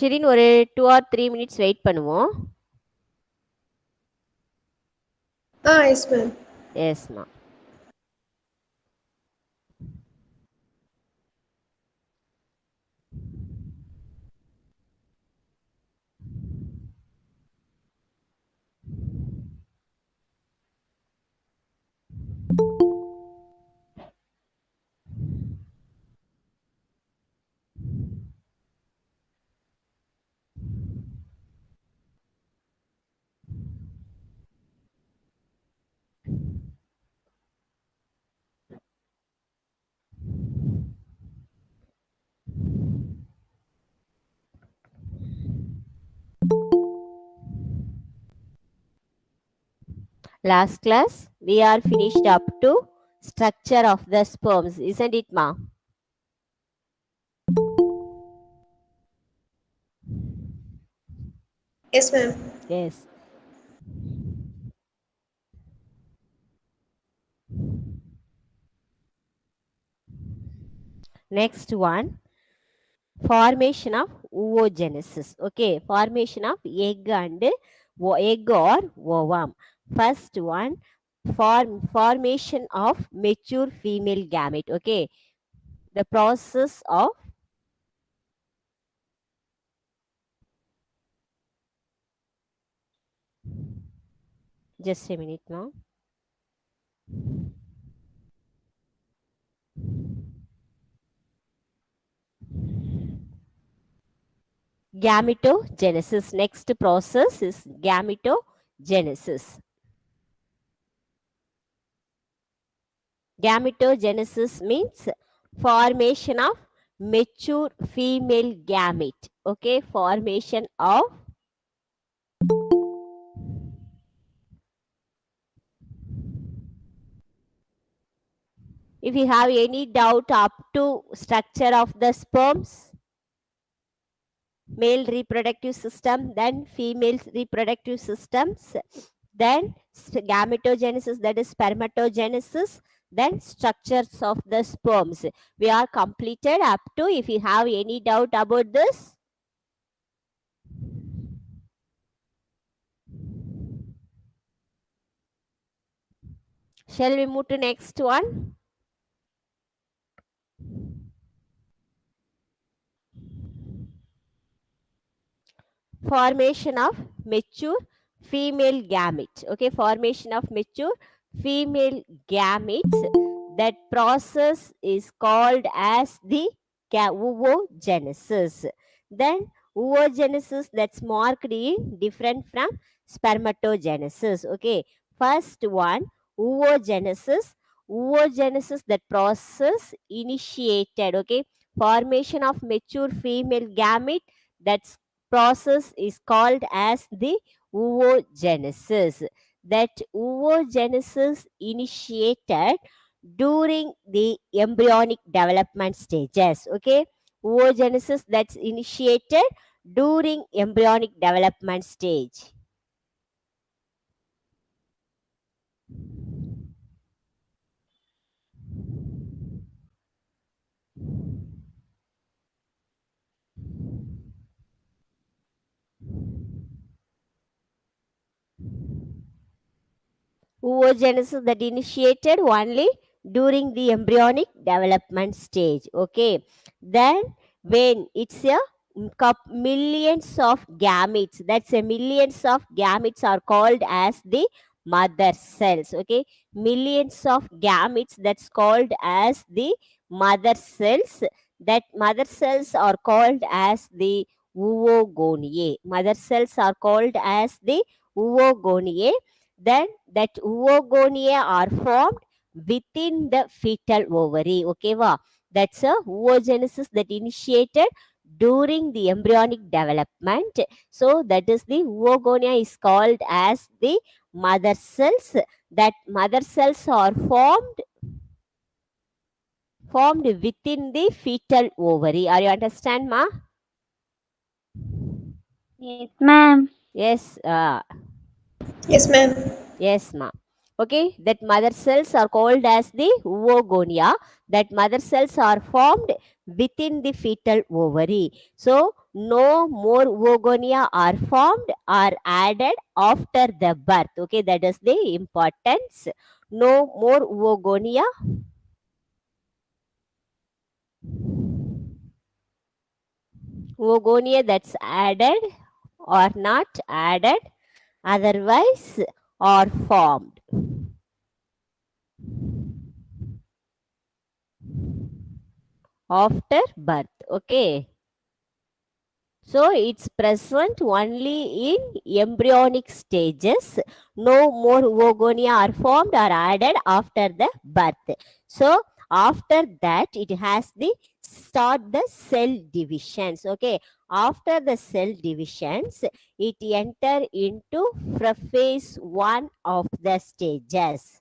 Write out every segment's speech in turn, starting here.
ஷிரின் ஒரு 2 or 3 minutes wait பண்ணுவோம். Yes, ma'am. எஸ்மா. Last class we are finished up to structure of the sperms, isn't it, ma? Yes, ma'am. Yes. Next one, formation of oogenesis. Okay, formation of egg and egg or ovum. First one, formation of mature female gamete. Okay, the process of just a minute now. Gametogenesis. Next process is gametogenesis. Gametogenesis means formation of mature female gamete. Okay, formation of if you have any doubt up to structure of the sperms, male reproductive system, then female reproductive systems, then gametogenesis, that is spermatogenesis, then structures of the sperms. We are completed up to. If you have any doubt about this, shall we move to next one? Formation of mature female gamete. Okay, formation of mature female gametes. That process is called as the oogenesis. Then oogenesis, that's marked in different from spermatogenesis. Okay, first one, oogenesis. Oogenesis, that process initiated. Okay, formation of mature female gamete, that's process is called as the oogenesis. That oogenesis initiated during the embryonic development stages. Okay, oogenesis that's initiated during embryonic development stage. Oogenesis that initiated only during the embryonic development stage. Okay, then when it's a millions of gametes, that's a millions of gametes are called as the mother cells. Okay, millions of gametes, that's called as the mother cells. That mother cells are called as the oogoniae. Mother cells are called as the oogoniae. Then that oogonia are formed within the fetal ovary. Okay, wow. That's a oogenesis that initiated during the embryonic development. So that is the oogonia is called as the mother cells. That mother cells are formed within the fetal ovary. Are you understand, ma? Yes, ma'am. Yes. Yes, ma'am. Yes, ma. Okay, that mother cells are called as the oogonia. That mother cells are formed within the fetal ovary. So, no more oogonia are formed or added after the birth. Okay, that is the importance. No more oogonia. Oogonia that's added or not added, otherwise are formed after birth. Okay. So it's present only in embryonic stages. No more oogonia are formed or added after the birth. So after that, it has the start the cell divisions. Okay, after the cell divisions, it enter into phase one of the stages.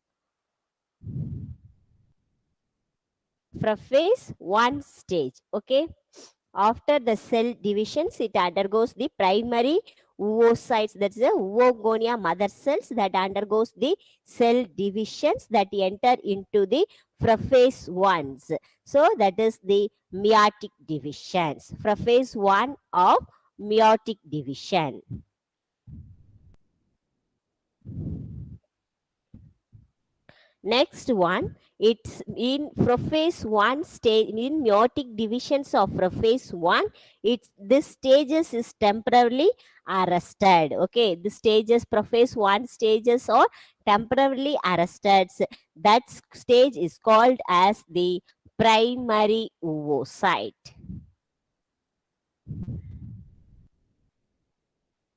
Phase one stage. Okay, after the cell divisions, it undergoes the primary oocytes, that's the oogonia mother cells that undergoes the cell divisions that enter into the phase ones. So that is the meiotic divisions. Phase one of meiotic division. Next one, it's in prophase one stage, in meiotic divisions of prophase one, it's this stages is temporarily arrested. Okay, the stages, prophase one stages are temporarily arrested. That stage is called as the primary oocyte.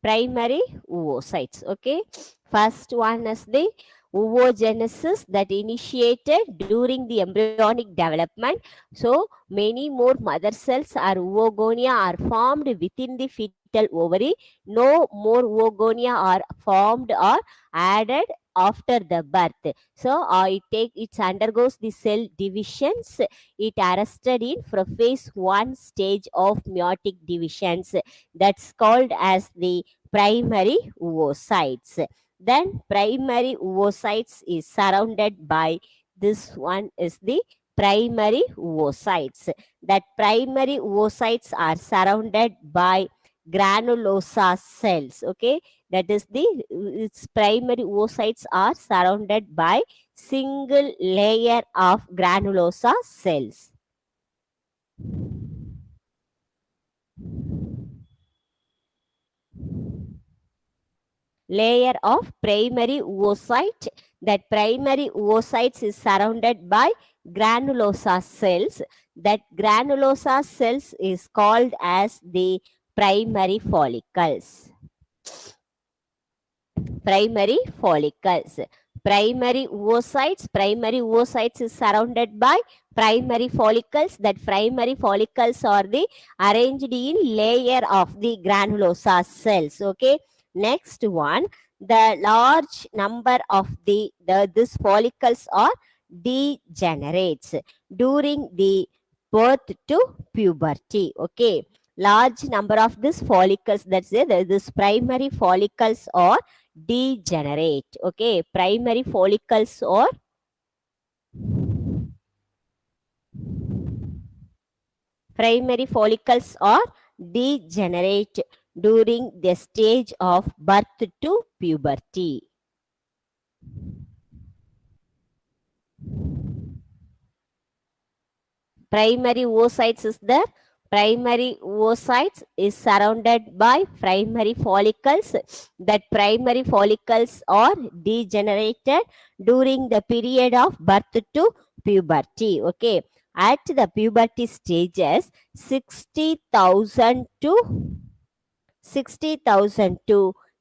Primary oocytes. Okay, first one is the oogenesis that initiated during the embryonic development. So many more mother cells or oogonia are formed within the fetal ovary. No more oogonia are formed or added after the birth. So it undergoes the cell divisions. It arrested in phase one stage of meiotic divisions. That's called as the primary oocytes. Then primary oocytes is surrounded by this one is the primary oocytes. That primary oocytes are surrounded by granulosa cells. Okay, that is the its primary oocytes are surrounded by single layer of granulosa cells. Layer of primary oocyte. That primary oocytes is surrounded by granulosa cells. That granulosa cells is called as the primary follicles. Primary follicles. Primary oocytes is surrounded by primary follicles. That primary follicles are the arranged in layer of the granulosa cells. Okay, next one, the large number of this follicles are degenerates during the birth to puberty. Okay, large number of these follicles, that's it, this primary follicles are degenerate. Okay, primary follicles or primary follicles are degenerate during the stage of birth to puberty. Primary oocytes is there. Primary oocytes is surrounded by primary follicles. That primary follicles are degenerated during the period of birth to puberty. Okay, at the puberty stages, 60,000 to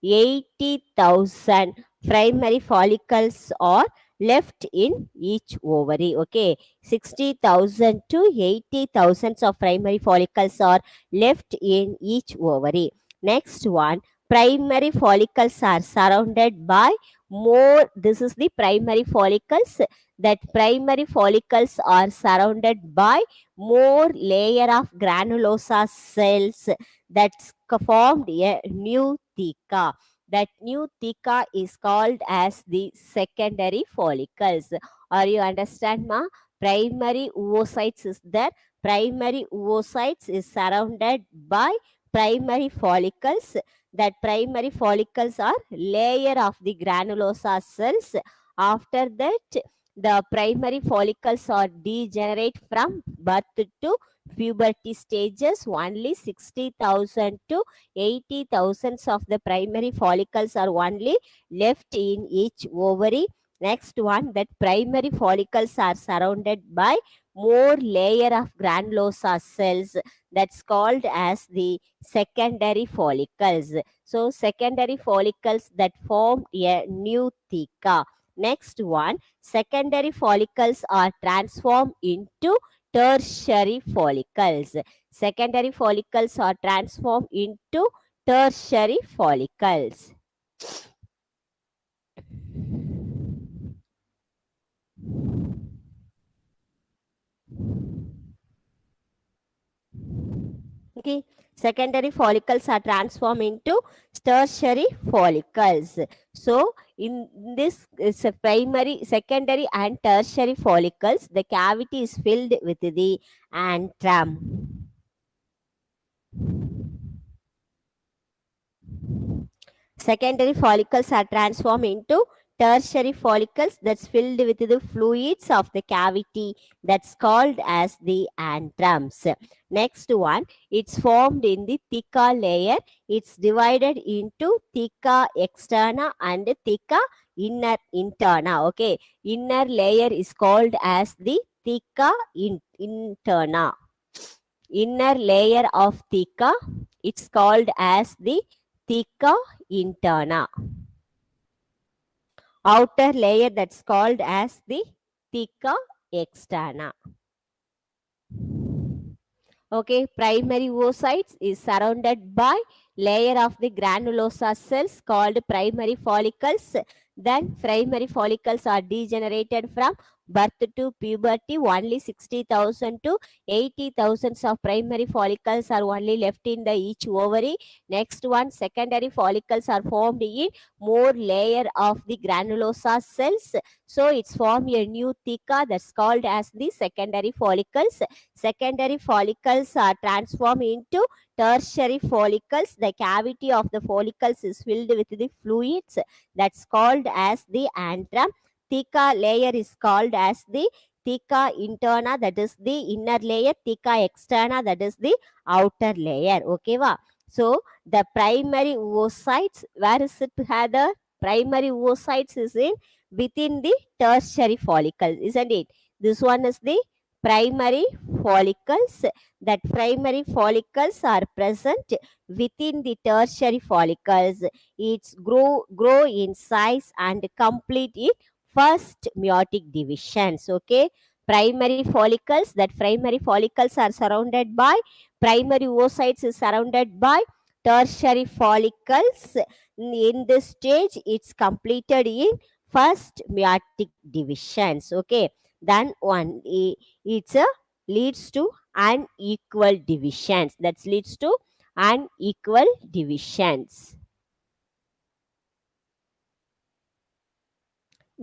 80,000 primary follicles are left in each ovary. Okay, 60,000 to 80,000 of primary follicles are left in each ovary. Next one, primary follicles are surrounded by more. This is the primary follicles. That primary follicles are surrounded by more layer of granulosa cells that formed a new theca. That new theca is called as the secondary follicles. Are you understand, ma? Primary oocytes is there. Primary oocytes is surrounded by primary follicles. That primary follicles are layer of the granulosa cells. After that, the primary follicles are degenerate from birth to puberty stages. Only 60,000 to 80,000 of the primary follicles are only left in each ovary. Next one, that primary follicles are surrounded by more layer of granulosa cells, that's called as the secondary follicles. So secondary follicles that form a new theca. Next one, secondary follicles are transformed into tertiary follicles. Secondary follicles are transformed into tertiary follicles. Okay, secondary follicles are transformed into tertiary follicles. So in this is a primary, secondary and tertiary follicles, the cavity is filled with the antrum. Secondary follicles are transformed into tertiary follicles that's filled with the fluids of the cavity, that's called as the antrums. Next one, it's formed in the theca layer. It's divided into theca externa and theca interna. Okay, inner layer is called as the theca interna. Inner layer of theca, it's called as the theca interna. Outer layer, that's called as the theca externa. Okay, primary oocytes is surrounded by layer of the granulosa cells called primary follicles. Then primary follicles are degenerated from birth to puberty. Only 60,000 to 80,000 of primary follicles are only left in the each ovary. Next one, secondary follicles are formed in more layer of the granulosa cells. So it's formed a new theca, that's called as the secondary follicles. Secondary follicles are transformed into tertiary follicles. The cavity of the follicles is filled with the fluids, that's called as the antrum. Theca layer is called as the theca interna, that is the inner layer. Theca externa, that is the outer layer. Okay, va? So the primary oocytes, where is it, Heather? Primary oocytes is in within the tertiary follicle, isn't it? This one is the primary follicles. That primary follicles are present within the tertiary follicles. It's grow in size and complete in first meiotic divisions. Okay, primary follicles, that primary follicles are surrounded by primary oocytes is surrounded by tertiary follicles. In this stage, it's completed in first meiotic divisions. Okay, then one, it's a leads to unequal divisions. That leads to unequal divisions.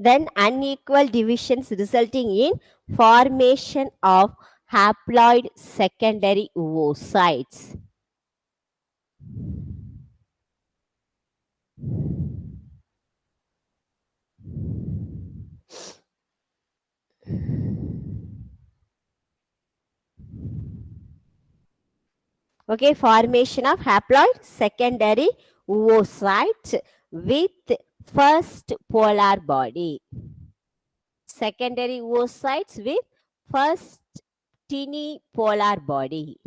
Then unequal divisions resulting in formation of haploid secondary oocytes. Okay, formation of haploid secondary oocytes with first polar body. Secondary oocytes with first tiny polar body.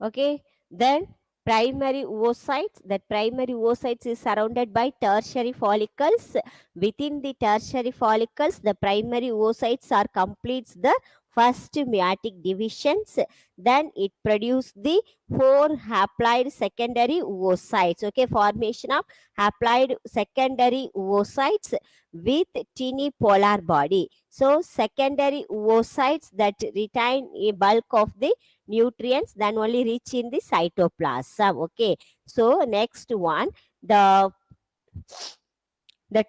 Okay, then primary oocytes, that primary oocytes is surrounded by tertiary follicles. Within the tertiary follicles, the primary oocytes are completes the first meiotic divisions, then it produce the 4 haploid secondary oocytes. Okay, formation of haploid secondary oocytes with tiny polar body. So secondary oocytes that retain a bulk of the nutrients then only reach in the cytoplasm. Okay, so next one, the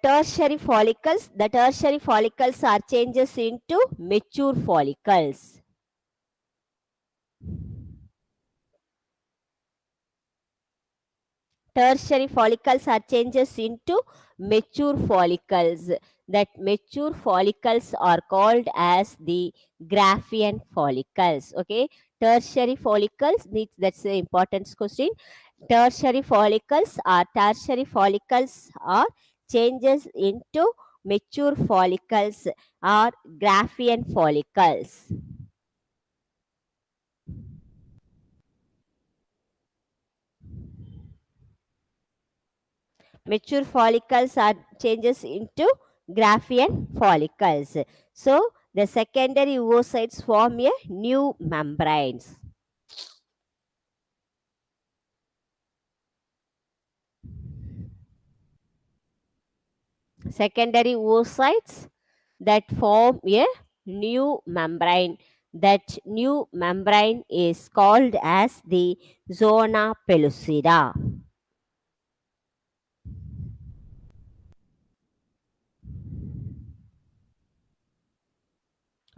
tertiary follicles are changes into mature follicles. Tertiary follicles are changes into mature follicles. That mature follicles are called as the Graafian follicles. Okay, tertiary follicles needs, that's the important question. Tertiary follicles are changes into mature follicles or Graafian follicles. Mature follicles are changes into Graafian follicles. So the secondary oocytes form a new membranes. Secondary oocytes that form a new membrane. That new membrane is called as the zona pellucida.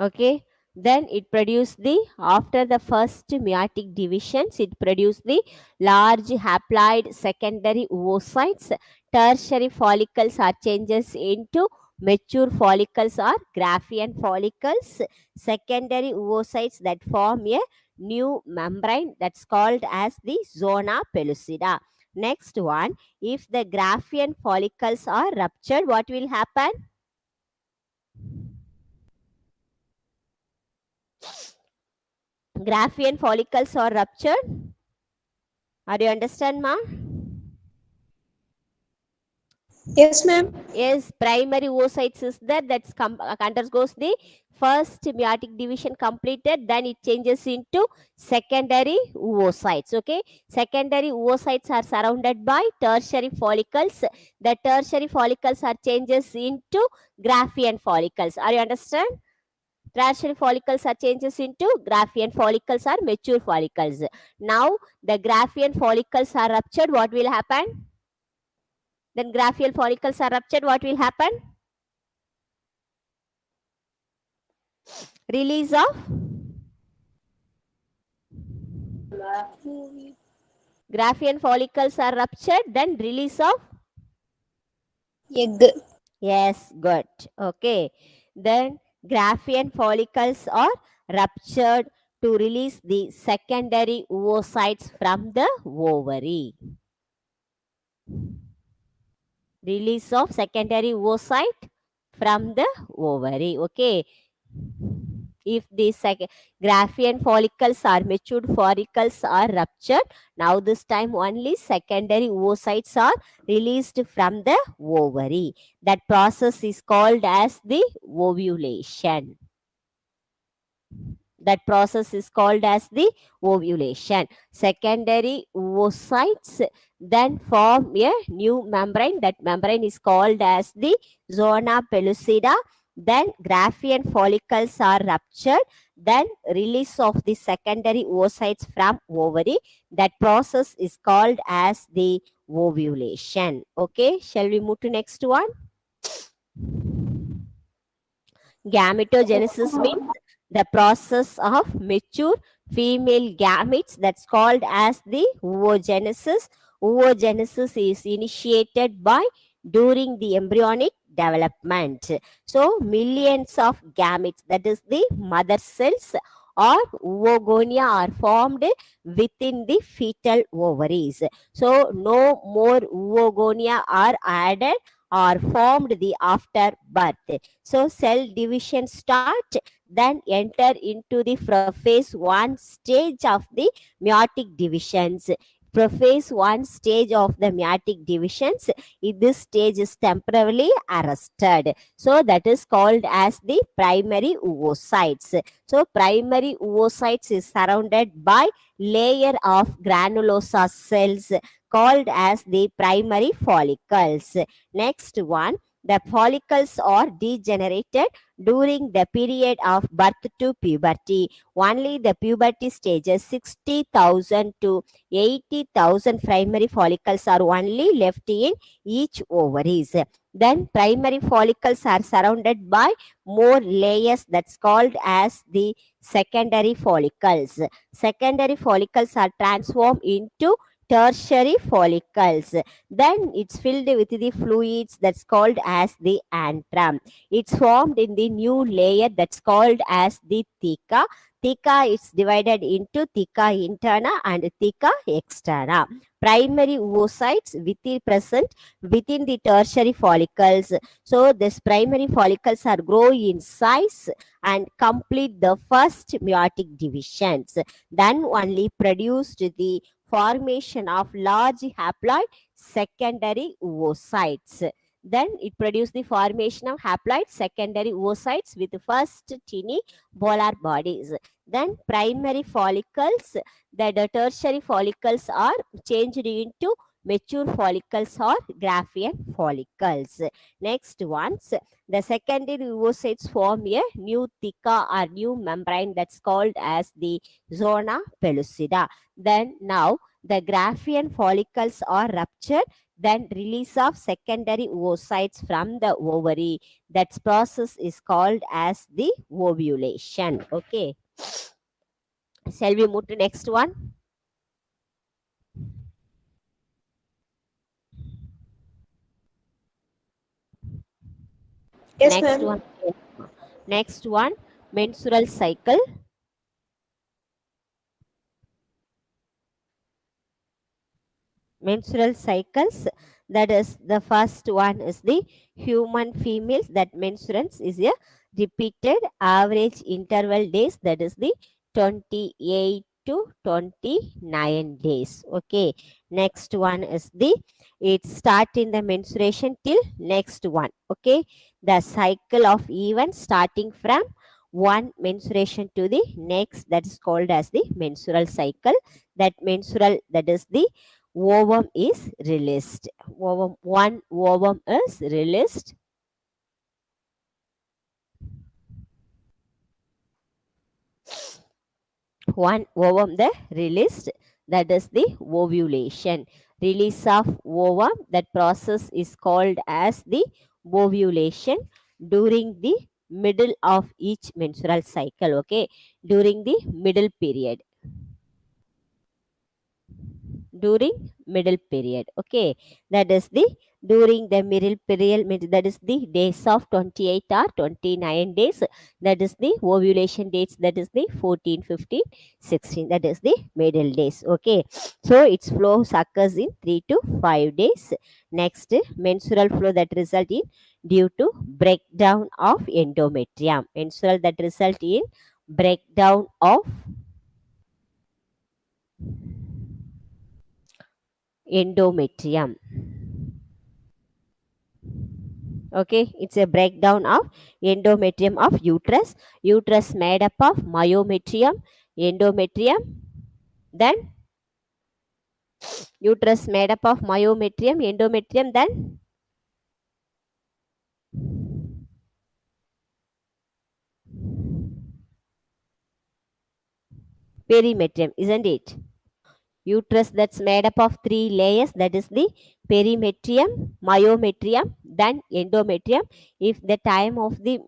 Okay, then it produce the, after the first meiotic divisions, it produce the large haploid secondary oocytes. Tertiary follicles are changes into mature follicles or Graafian follicles. Secondary oocytes that form a new membrane, that's called as the zona pellucida. Next one, if the Graafian follicles are ruptured, what will happen? Graafian follicles are ruptured. Are you understand, ma? Yes, ma'am. Yes, primary oocytes is there, that's undergoes the first meiotic division completed, then it changes into secondary oocytes. Okay, secondary oocytes are surrounded by tertiary follicles. The tertiary follicles are changes into Graafian follicles. Are you understand? Tertiary follicles are changes into Graafian follicles are mature follicles. Now the Graafian follicles are ruptured, what will happen? Then Graafian follicles are ruptured, what will happen? Release of Graafian follicles are ruptured, then release of, Egg. yes, good. Okay, then Graafian follicles are ruptured to release the secondary oocytes from the ovary. Release of secondary oocyte from the ovary. Okay, if the Graafian follicles or matured follicles are ruptured, now this time only secondary oocytes are released from the ovary. That process is called as the ovulation. That process is called as the ovulation. Secondary oocytes then form a new membrane. That membrane is called as the zona pellucida. Then Graafian follicles are ruptured. Then release of the secondary oocytes from ovary. That process is called as the ovulation. Okay, shall we move to next one? Gametogenesis means the process of mature female gametes, that's called as the oogenesis. Oogenesis is initiated by during the embryonic development. So millions of gametes, that is the mother cells or oogonia, are formed within the fetal ovaries. So no more oogonia are added or formed the after birth. So cell division start, then enter into the phase 1 stage of the meiotic divisions. preface one stage of the meiotic divisions. This stage is temporarily arrested. So that is called as the primary oocytes. So primary oocytes is surrounded by layer of granulosa cells called as the primary follicles. Next one, the follicles are degenerated during the period of birth to puberty. Only the puberty stages 60,000 to 80,000 primary follicles are only left in each ovaries. Then primary follicles are surrounded by more layers that's called as the secondary follicles. Secondary follicles are transformed into tertiary follicles. Then it's filled with the fluids that's called as the antrum. It's formed in the new layer that's called as the theca. Theca is divided into theca interna and theca externa. Primary oocytes present within the tertiary follicles. So these primary follicles are grow in size and complete the first meiotic divisions. Then only produced the formation of large haploid secondary oocytes. Then it produced the formation of haploid secondary oocytes with first tiny polar bodies. Then primary follicles, the tertiary follicles are changed into mature follicles or Graafian follicles. Next ones, the secondary oocytes form a new theca or new membrane that's called as the zona pellucida. Then now the Graafian follicles are ruptured, then release of secondary oocytes from the ovary. That process is called as the ovulation. Okay. Shall we move to next one? Yes, Next ma'am. one. Next one, menstrual cycle. Menstrual cycles, that is the first one is the human females, that menstruance is a repeated average interval days, that is the 28 to 29 days. Okay, next one is the it start in the menstruation till next one. Okay, the cycle of events starting from one menstruation to the next, that is called as the menstrual cycle. That menstrual, that is the ovum is released. One ovum is released. One ovum the released, that is the ovulation. Release of ovum, that process is called as the ovulation during the middle of each menstrual cycle. Okay, during the middle period. During middle period. Okay, that is the during the middle period, that is the days of 28 or 29 days, that is the ovulation dates, that is the 14, 15, 16, that is the middle days. Okay, so its flow occurs in 3 to 5 days. Next, menstrual flow that result in due to breakdown of endometrium. Menstrual that result in breakdown of endometrium. Okay, it's a breakdown of endometrium of uterus. Uterus made up of myometrium, endometrium. Then uterus made up of myometrium, endometrium. Then perimetrium, isn't it? Uterus that's made up of three layers, that is the perimetrium, myometrium, then endometrium. If the time of the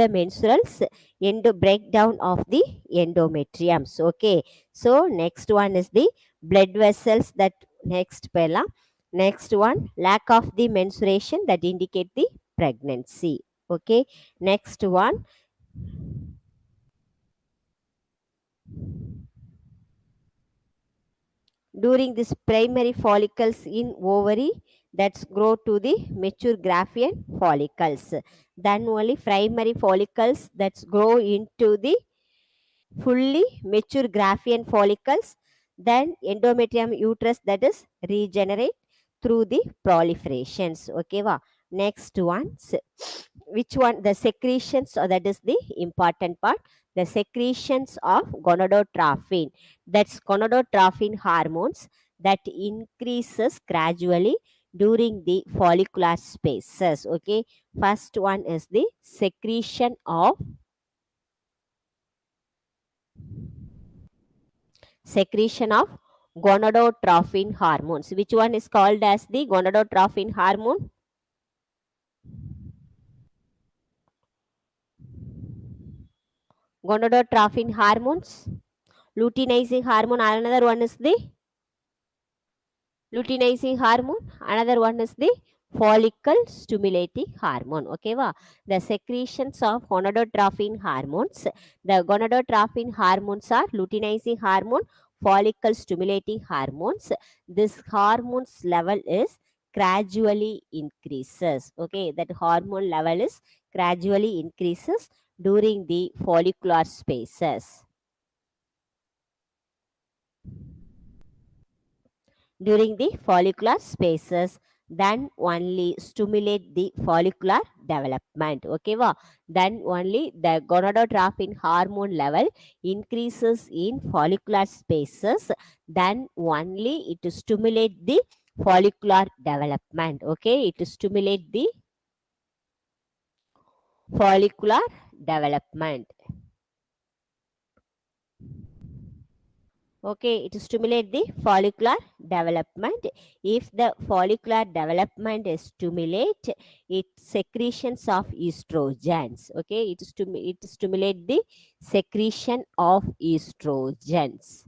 menstruals, endo breakdown of the endometriums. Okay, so next one is the blood vessels, that next pella. Next one, lack of the menstruation, that indicate the pregnancy. Okay, next one, during this primary follicles in ovary, that's grow to the mature Graafian follicles. Then only primary follicles that's grow into the fully mature Graafian follicles. then endometrium uterus that is regenerate through the proliferations. Okay va. Next one, which one, the secretions, or that is the important part, the secretions of gonadotrophin, that's gonadotrophin hormones that increases gradually during the follicular spaces. Okay, first one is the secretion of gonadotrophin hormones. Which one is called as the gonadotrophin hormone? Gonadotrophin hormones, luteinizing hormone, another one is the luteinizing hormone, another one is the follicle stimulating hormone. Okay va. The secretions of gonadotrophin hormones, the gonadotrophin hormones are luteinizing hormone, follicle stimulating hormones. This hormones level is gradually increases. Okay, that hormone level is gradually increases during the follicular spaces. During the follicular spaces, then only stimulate the follicular development. Okay va. Then only the gonadotrophin hormone level increases in follicular spaces, then only it stimulate the follicular development. Okay, it stimulate the follicular development. Okay, it stimulate the follicular development. If the follicular development is stimulate, it secretions of estrogens. Okay, it stimulate the secretion of estrogens.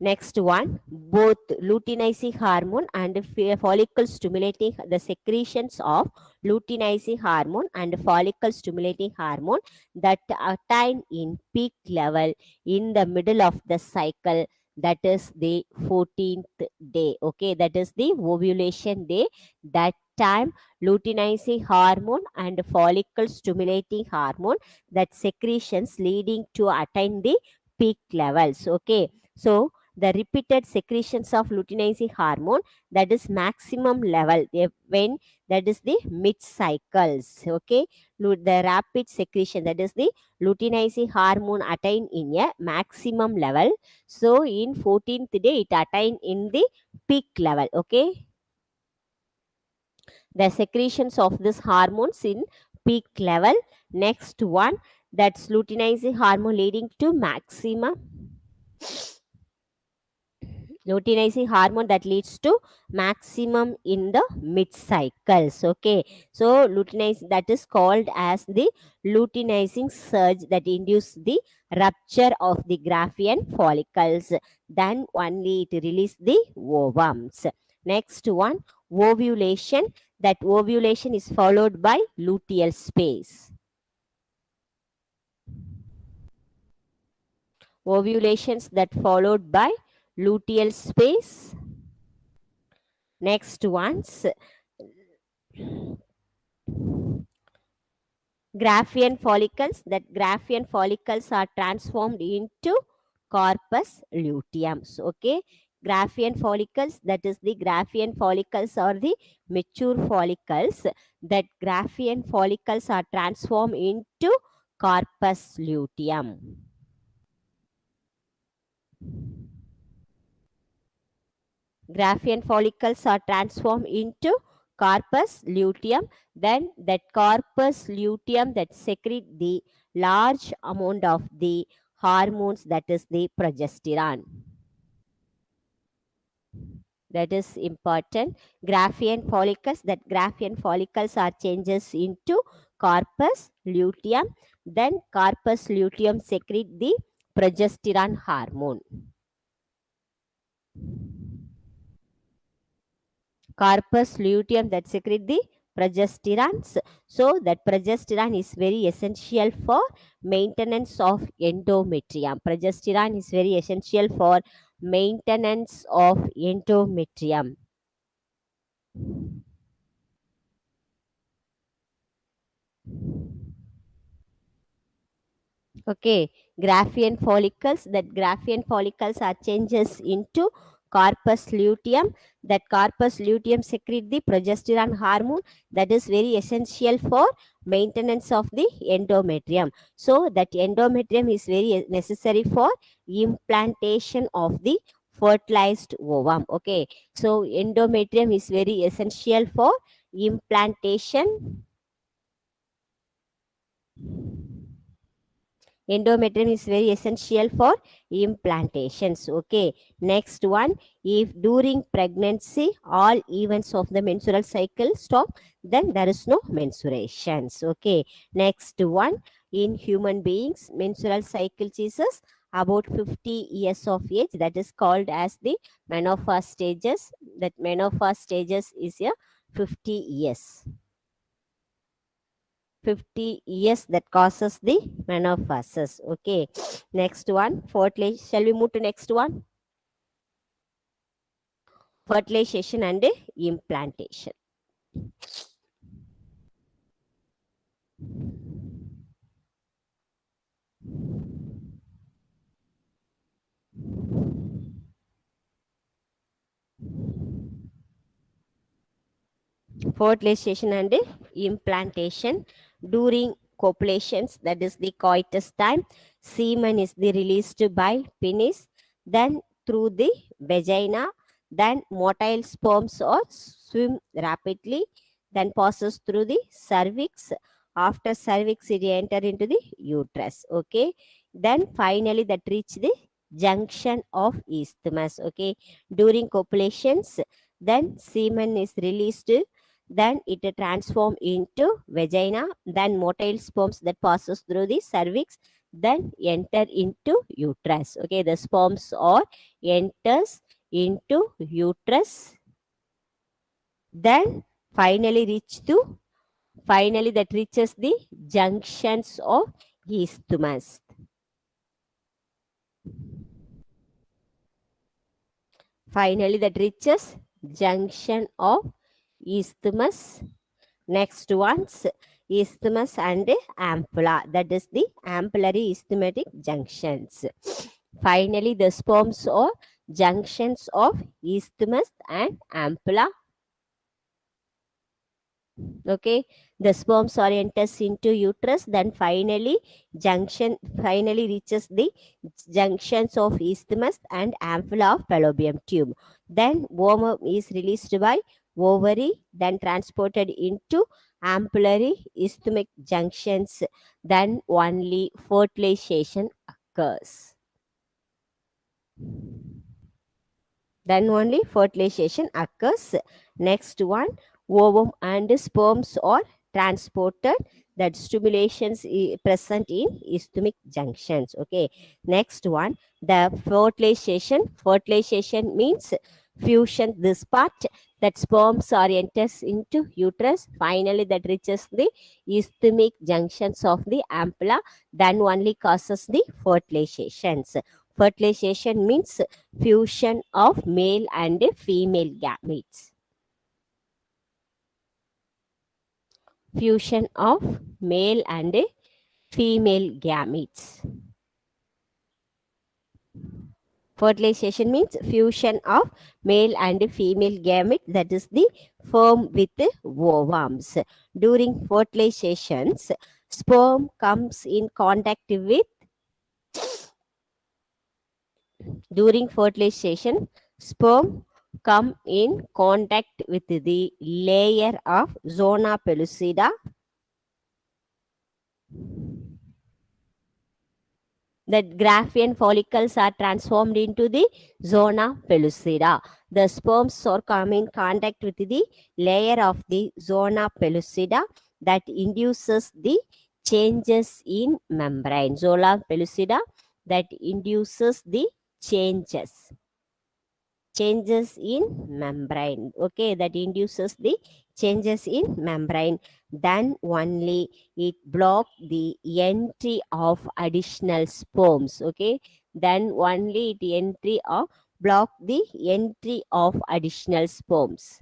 Next one, both luteinizing hormone and follicle stimulating, the secretions of luteinizing hormone and follicle stimulating hormone that attain in peak level in the middle of the cycle, that is the 14th day. Okay, that is the ovulation day. That time luteinizing hormone and follicle stimulating hormone, that secretions leading to attain the peak levels. Okay, so the repeated secretions of luteinizing hormone, that is maximum level when that is the mid cycles. Okay, the rapid secretion, that is the luteinizing hormone attain in a maximum level, so in 14th day it attain in the peak level. Okay, the secretions of this hormones in peak level. Next one, that's luteinizing hormone leading to maximum luteinizing hormone that leads to maximum in the mid cycles. Okay, so luteinize, that is called as the luteinizing surge that induce the rupture of the Graafian follicles, then only it release the ovums. Next one, ovulation, that ovulation is followed by luteal space. Ovulations that followed by luteal space. Next ones, Graafian follicles, that Graafian follicles are transformed into corpus luteum. So, okay, Graafian follicles, that is the Graafian follicles or the mature follicles, that Graafian follicles are transformed into corpus luteum. Graafian follicles are transformed into corpus luteum, then that corpus luteum that secrete the large amount of the hormones, that is the progesterone. That is important. Graafian follicles, that Graafian follicles are changes into corpus luteum, then corpus luteum secrete the progesterone hormone. Corpus luteum that secrete the progesterones. So that progesterone is very essential for maintenance of endometrium. Progesterone is very essential for maintenance of endometrium. Okay, Graphian follicles. That Graphian follicles are changes into corpus luteum. That corpus luteum secrete the progesterone hormone that is very essential for maintenance of the endometrium. So that endometrium is very necessary for implantation of the fertilized ovum. Okay, so endometrium is very essential for implantation. Endometrium is very essential for implantations. Okay, next one, if during pregnancy all events of the menstrual cycle stop, then there is no menstruations. Okay, next one, in human beings menstrual cycle is about 50 years of age, that is called as the menopause stages. That menopause stages is a 50 years. 50 years that causes the menopause. Okay, next one, fertilization. Shall we move to next one? Fertilization and implantation. Fertilization and implantation. During copulations, that is the coitus time, semen is the released by penis, then through the vagina, then motile sperms or swim rapidly, then passes through the cervix. After cervix, it enter into the uterus. Okay, then finally that reach the junction of isthmus. Okay, during copulations, then semen is released, then it transform into vagina, then motile sperms that passes through the cervix, then enter into uterus. Okay, the sperms or enters into uterus, then finally finally that reaches the junctions of isthmus. Finally that reaches junction of isthmus. Next one's isthmus and ampulla. That is the ampullary isthmatic junctions. Finally, the sperms or junctions of isthmus and ampulla. Okay, the sperms or enters into uterus, then finally reaches the junctions of isthmus and ampulla of fallopian tube. Then ovum is released by ovary, then transported into ampullary isthmic junctions, then only fertilization occurs. Then only fertilization occurs. Next one, ovum and sperms are transported, that stimulations present in isthmic junctions. Okay, next one, the fertilization means fusion, this part, that sperms are enters into uterus, finally that reaches the isthmic junctions of the ampulla, then only causes the fertilizations. Fertilization means fusion of male and female gametes. Fusion of male and female gametes. Fertilization means fusion of male and female gamete, that is the sperm with ovums. During fertilizations, sperm comes in contact with during fertilization, sperm come in contact with the layer of zona pellucida. The Graphian follicles are transformed into the zona pellucida. The sperms are come in contact with the layer of the zona pellucida that induces the changes in membrane. Zona pellucida that induces the changes in membrane. Okay, that induces the changes in membrane, then only it block the entry of additional sperms. Okay, then only it entry of block the entry of additional sperms.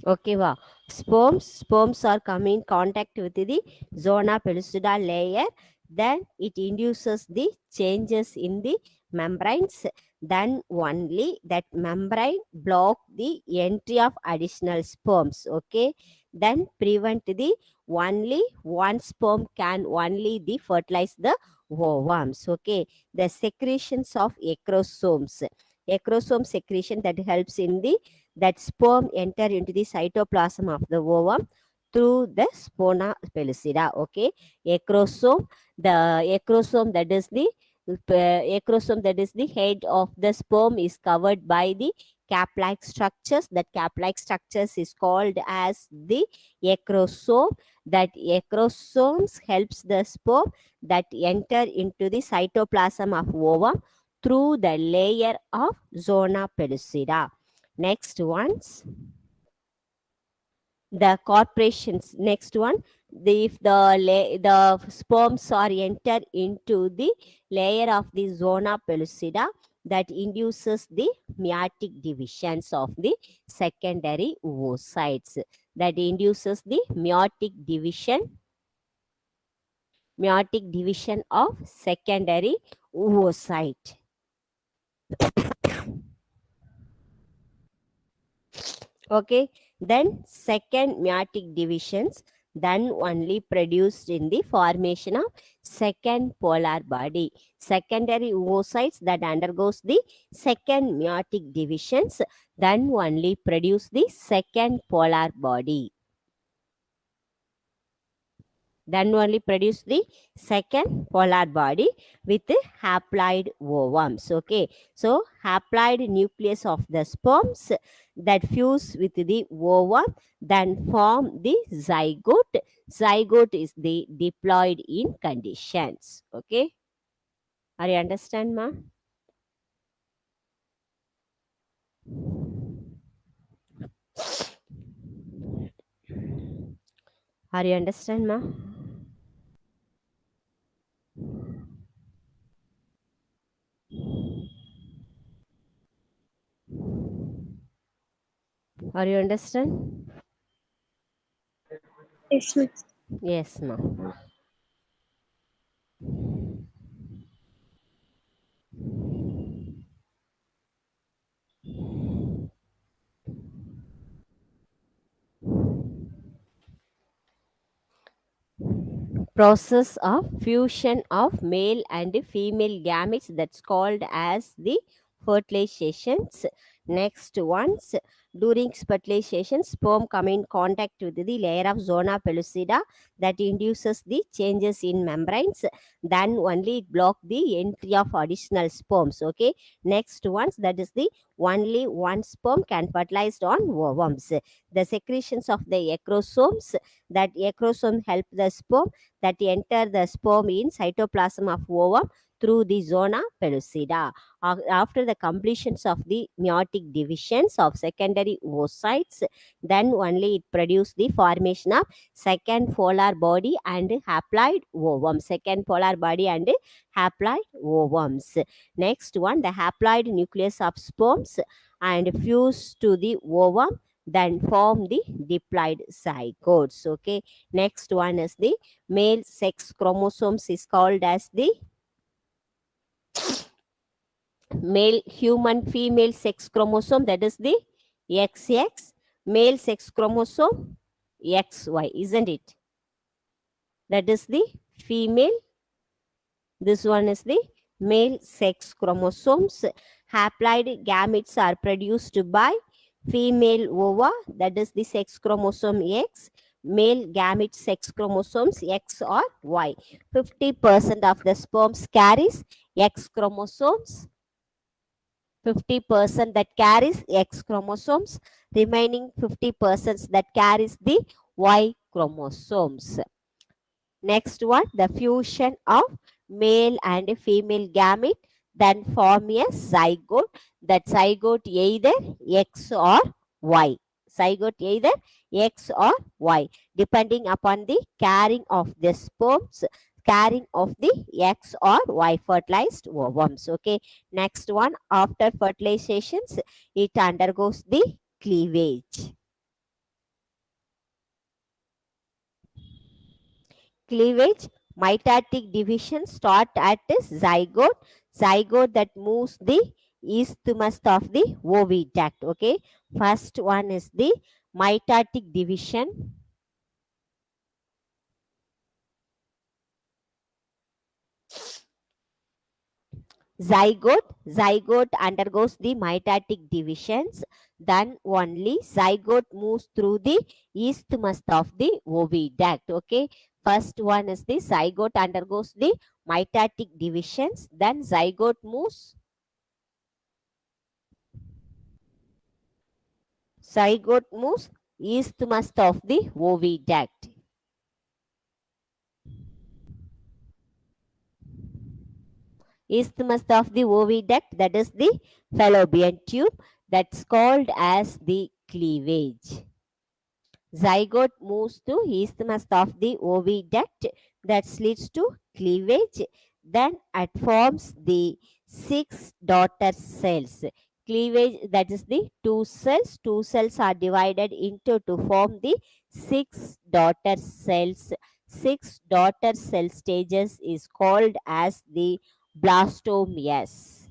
Okay, wow. Sperms are come in contact with the zona pellucida layer. Then it induces the changes in the membranes. Then only that membrane block the entry of additional sperms. Okay. Then prevent the only one sperm can only the fertilize the ovoms. Okay. The secretions of acrosomes. Acrosome secretion that helps in the that sperm enter into the cytoplasm of the ovum through the spona pellucida. Okay, acrosome, the acrosome that is the acrosome that is the head of the sperm is covered by the cap-like structures. That cap-like structures is called as the acrosome. That acrosomes helps the sperm that enter into the cytoplasm of ovum through the layer of zona pellucida. Next ones, the corporations. Next one, if the sperms are entered into the layer of the zona pellucida, that induces the meiotic divisions of the secondary oocytes. That induces the meiotic division of secondary oocyte. Okay, then second meiotic divisions then only produced in the formation of second polar body. Secondary oocytes that undergoes the second meiotic divisions then only produce the second polar body. Then only produce the second polar body with the haploid ovums. Okay, so haploid nucleus of the sperms that fuse with the ovum then form the zygote. Zygote is the diploid in conditions. Okay, are you understand, ma? Are you understand, ma? Are you understand? Yes, ma'am. Yes, ma. Process of fusion of male and female gametes, that's called as the fertilizations. Next ones, during fertilization sperm come in contact with the layer of zona pellucida that induces the changes in membranes, then only it block the entry of additional sperms. Okay, next ones, that is the only one sperm can fertilize on ovoms. The secretions of the acrosomes, that acrosome help the sperm that enter the sperm in cytoplasm of ovum through the zona pellucida. After the completions of the meiotic divisions of secondary oocytes, then only it produce the formation of second polar body and haploid ovum. Second polar body and haploid ovums. Next one, the haploid nucleus of sperms and fuse to the ovum, then form the diploid zygotes. Okay, next one is the male sex chromosomes is called as the male human female sex chromosome, that is the XX, male sex chromosome XY, isn't it? That is the female. This one is the male sex chromosomes. Haploid gametes are produced by female ova, that is the sex chromosome X. Male gamete sex chromosomes X or Y. 50% of the sperms carries X chromosomes. 50% that carries X chromosomes. Remaining 50% that carries the Y chromosomes. Next one, the fusion of male and female gamete then form a zygote. That zygote either X or Y. Zygote either X or Y, depending upon the carrying of the sperms, carrying of the X or Y fertilized ovums. Okay. Next one, after fertilizations, it undergoes the cleavage. cleavage. Mitotic division start at zygote. Zygote that moves the isthmus of the oviduct. Okay. First one is the mitotic division. Zygote undergoes the mitotic divisions, then only zygote moves through the isthmus of the oviduct. Okay, first one is the zygote undergoes the mitotic divisions, then zygote moves isthmus of the oviduct. Isthmus of the oviduct, that is the fallopian tube, that's called as the cleavage. Zygote moves to isthmus of the oviduct, that leads to cleavage. Then it forms the six daughter cells. Cleavage, that is the two cells. Two cells are divided into to form the six daughter cells. Six daughter cell stages is called as the blastomeres.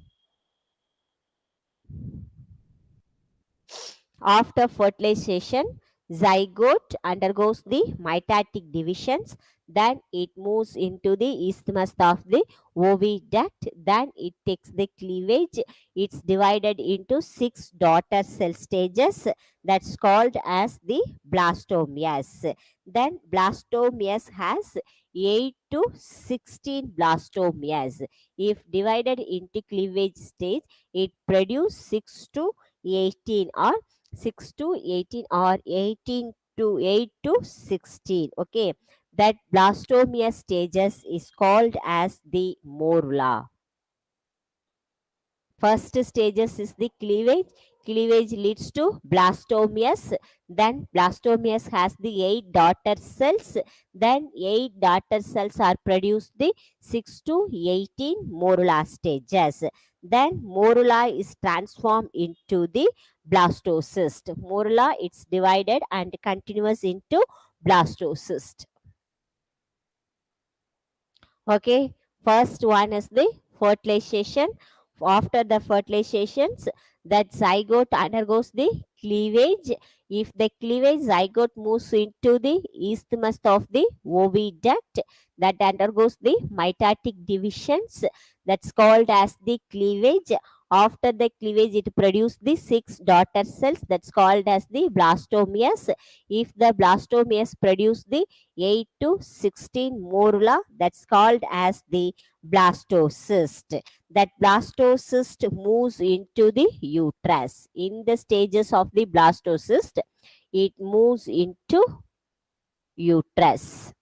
After fertilization, zygote undergoes the mitotic divisions, then it moves into the isthmus of the oviduct, then it takes the cleavage. It's divided into six daughter cell stages, that's called as the blastomeres. Then blastomeres has 8 to 16 blastomeres. If divided into cleavage stage, it produces 6 to 18 or 6 to 18 or 18 to 8 to 16. Okay, that blastomia stages is called as the morula. First stages is the cleavage. Cleavage leads to blastomeres. Then blastomeres has the 8 daughter cells. Then 8 daughter cells are produced the 6 to 18 morula stages. Then morula is transformed into the blastocyst. Morula, it's divided and continues into blastocyst. Okay, first one is the fertilization. After the fertilizations, that zygote undergoes the cleavage. If the cleavage, zygote moves into the isthmus of the oviduct, that undergoes the mitotic divisions, that's called as the cleavage. After the cleavage, it produces the six daughter cells, that's called as the blastomeres. If the blastomeres produce the 8 to 16 morula, that's called as the blastocyst. That blastocyst moves into the uterus. In the stages of the blastocyst, it moves into uterus.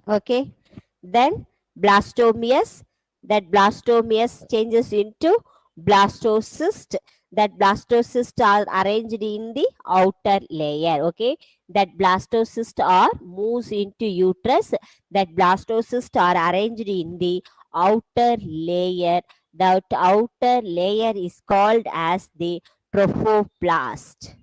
Okay, then blastomeres, that blastomeres changes into blastocyst. That blastocyst are arranged in the outer layer. Okay, that blastocyst are moves into uterus. That blastocyst are arranged in the outer layer. That outer layer is called as the trophoblast.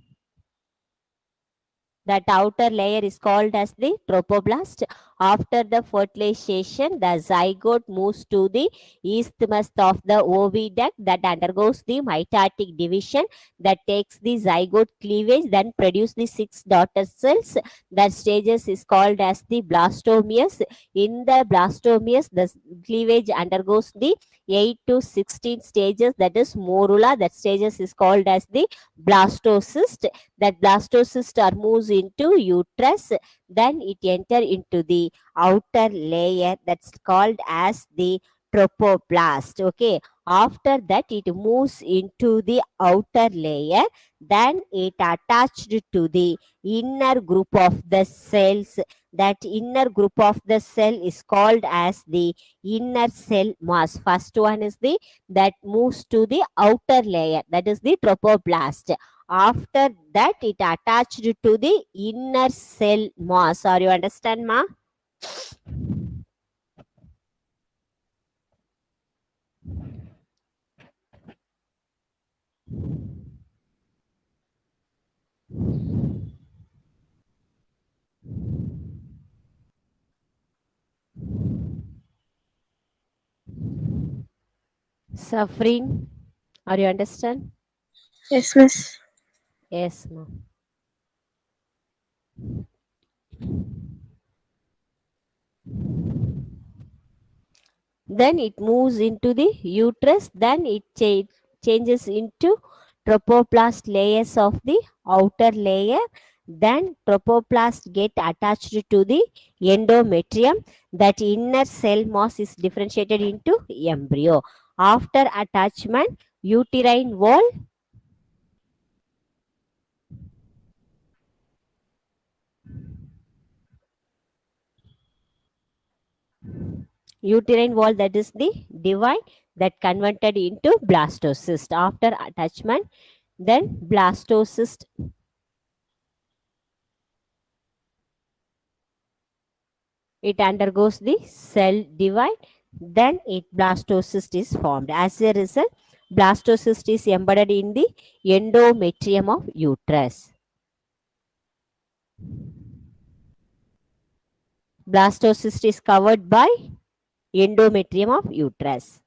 That outer layer is called as the trophoblast. After the fertilization, the zygote moves to the isthmus of the oviduct, that undergoes the mitotic division, that takes the zygote cleavage, then produce the six daughter cells. That stages is called as the blastomeres. In the blastomeres, the cleavage undergoes the 8 to 16 stages, that is morula. That stages is called as the blastocyst. That blastocyst are moves into uterus, then it enter into the outer layer, that's called as the trophoblast. Okay, after that it moves into the outer layer, then it attached to the inner group of the cells. That inner group of the cell is called as the inner cell mass. First one is the that moves to the outer layer, that is the trophoblast. After that, it attached to the inner cell mass. Are you understand, ma? Suffering. Are you understand? Yes, miss. Yes, ma'am. Then it moves into the uterus. Then it changes into trophoblast layers of the outer layer. Then trophoblast get attached to the endometrium. That inner cell mass is differentiated into embryo. After attachment, uterine wall that is the divide that converted into blastocyst. After attachment, then blastocyst, it undergoes the cell divide, then it blastocyst is formed. As a result, blastocyst is embedded in the endometrium of uterus. Blastocyst is covered by endometrium of uterus.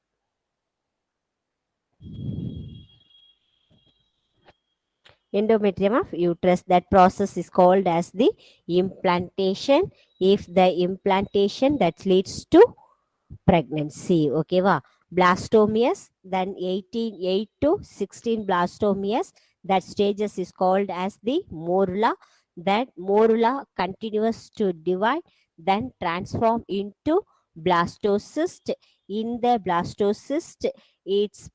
Endometrium of uterus, that process is called as the implantation. If the implantation that leads to pregnancy, okay va, blastomeres, then 8 to 16 blastomeres, that stages is called as the morula. That morula continues to divide, then transform into blastocyst. In the blastocyst, it's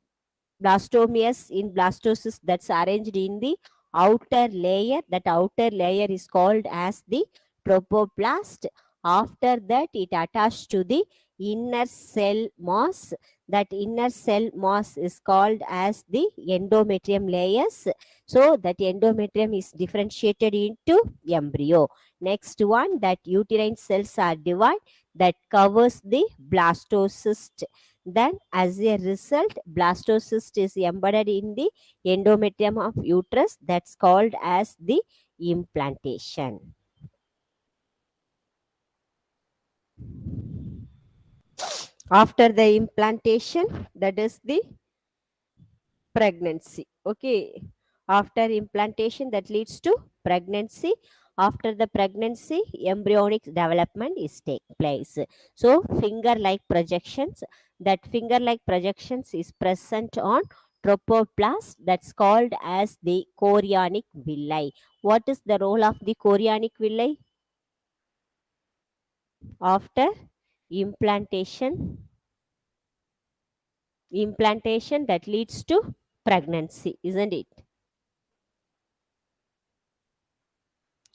blastomeres in blastocyst that's arranged in the outer layer. That outer layer is called as the trophoblast. After that, it attached to the inner cell mass. That inner cell mass is called as the endometrium layers. So that endometrium is differentiated into embryo. Next one, that uterine cells are divided, that covers the blastocyst. Then, as a result, blastocyst is embedded in the endometrium of uterus. That's called as the implantation. After the implantation, that is the pregnancy. Okay. After implantation, that leads to pregnancy. After the pregnancy, embryonic development is take place. So finger like projections, that finger like projections is present on trophoblast, that's called as the chorionic villi. What is the role of the chorionic villi? After implantation that leads to pregnancy, isn't it?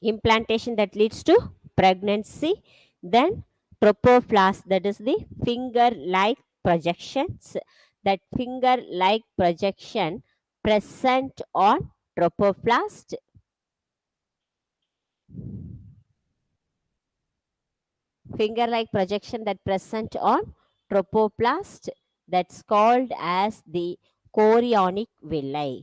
Implantation that leads to pregnancy. Then trophoblast, that is the finger like projections. That finger like projection present on trophoblast. Finger like projection that present on trophoblast, that's called as the chorionic villi.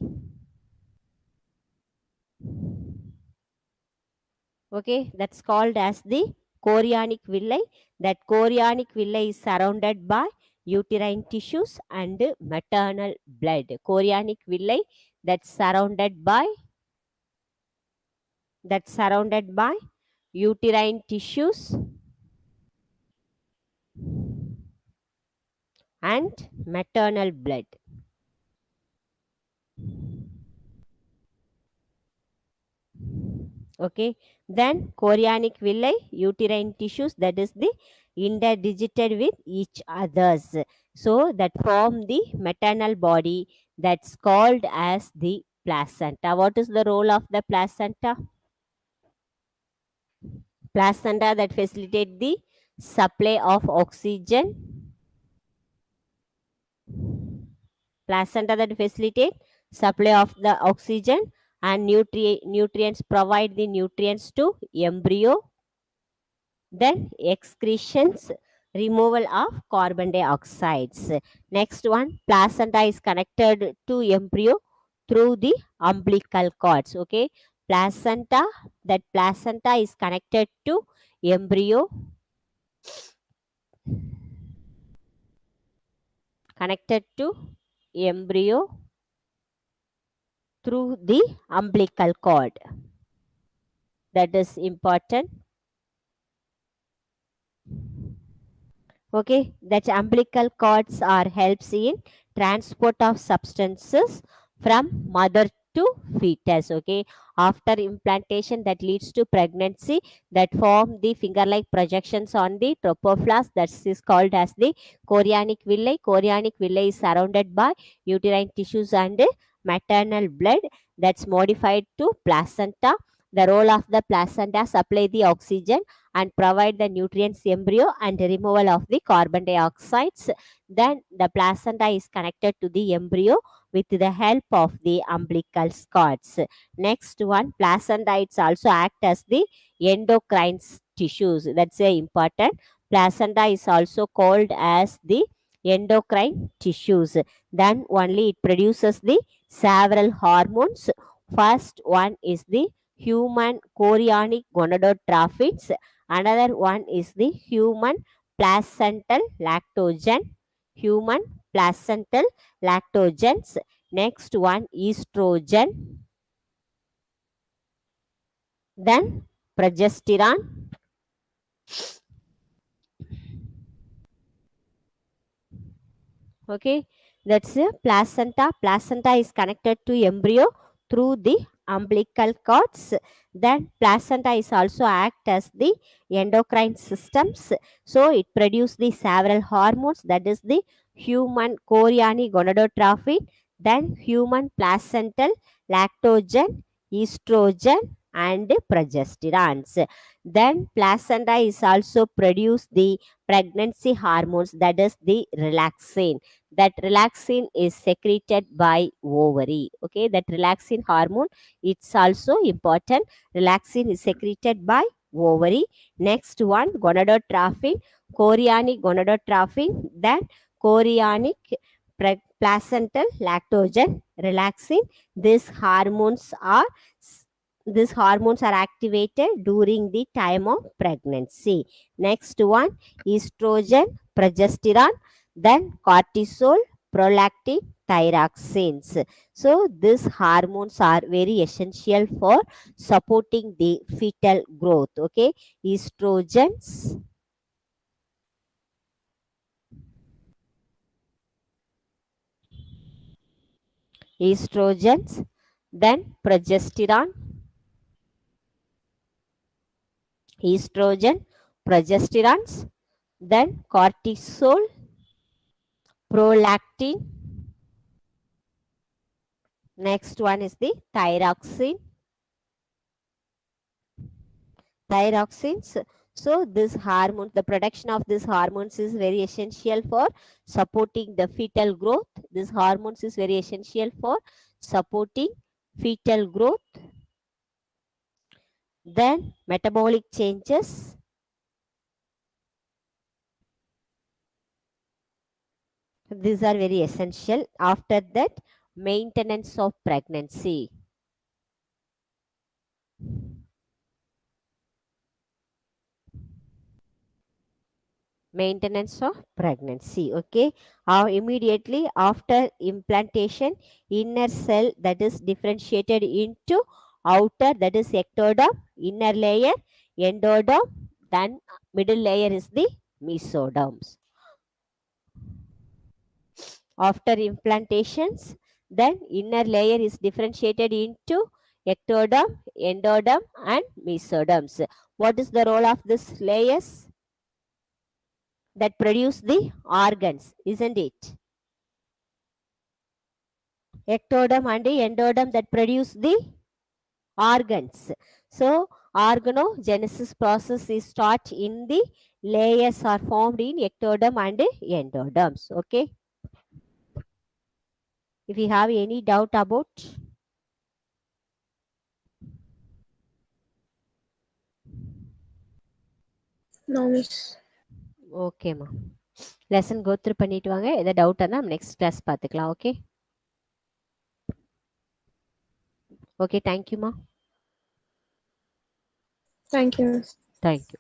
Okay, that's called as the chorionic villi. That chorionic villi is surrounded by uterine tissues and maternal blood. Chorionic villi that's surrounded by uterine tissues and maternal blood. Okay, then chorionic villi, uterine tissues, that is the interdigited with each others, so that form the maternal body, that's called as the placenta. What is the role of the placenta? Placenta that facilitate the supply of oxygen. Placenta that facilitate supply of the oxygen and nutrients, provide the nutrients to embryo. Then excretions, removal of carbon dioxides. Next one, placenta is connected to embryo through the umbilical cords. Okay, placenta is connected to embryo connected to embryo through the umbilical cord. That is important. Okay, that umbilical cords are helps in transport of substances from mother to fetus. Okay, after implantation that leads to pregnancy, that form the finger like projections on the tropoplas, that is called as the chorionic villi. Chorionic villi is surrounded by uterine tissues and maternal blood that's modified to placenta. The role of the placenta supply the oxygen and provide the nutrients embryo and removal of the carbon dioxides. Then the placenta is connected to the embryo with the help of the umbilical cords. Next one, placenta it's also act as the endocrine tissues. That's a important. Placenta is also called as the endocrine tissues. Then only it produces the several hormones. First one is the human chorionic gonadotropins. Another one is the human placental lactogen. Human placental lactogens. Next one estrogen. Then progesterone. Okay, that's a placenta. Placenta is connected to embryo through the umbilical cords. Then placenta is also act as the endocrine systems, so it produce the several hormones, that is the human chorionic gonadotropin, then human placental lactogen, estrogen and progesterones. Then placenta is also produce the pregnancy hormones, that is the relaxin. That relaxin is secreted by ovary. Okay, that relaxin hormone, it's also important. Relaxin is secreted by ovary. Next one, gonadotropin, chorionic gonadotropin, then chorionic placental lactogen, relaxin. These hormones are these hormones are activated during the time of pregnancy. Next one, estrogen, progesterone, then cortisol, prolactin, thyroxines. So these hormones are very essential for supporting the fetal growth. Okay, estrogens, estrogens, then progesterone, estrogen, progesterones, then cortisol, prolactin. Next one is the thyroxine, thyroxines. So this hormone, the production of these hormones is very essential for supporting the fetal growth. This hormones is very essential for supporting fetal growth. Then metabolic changes, these are very essential. After that, maintenance of pregnancy. Maintenance of pregnancy. Okay, immediately after implantation, inner cell that is differentiated into outer, that is ectoderm, inner layer endoderm, then middle layer is the mesoderms. After implantations, then inner layer is differentiated into ectoderm, endoderm and mesoderms. What is the role of these layers? That produce the organs, isn't it? Ectoderm and endoderm that produce the organs. So organogenesis process is start in the layers are formed in ectoderm and endoderms. Okay. If you have any doubt about, No, miss. ஓகேம்மா, lesson go through பண்ணிட்டு வாங்க. எதாவது doubt இருந்தால் நம்ம next class பார்த்துக்கலாம். Okay okay, தேங்க்யூம்மா. Thank you, miss. Thank you.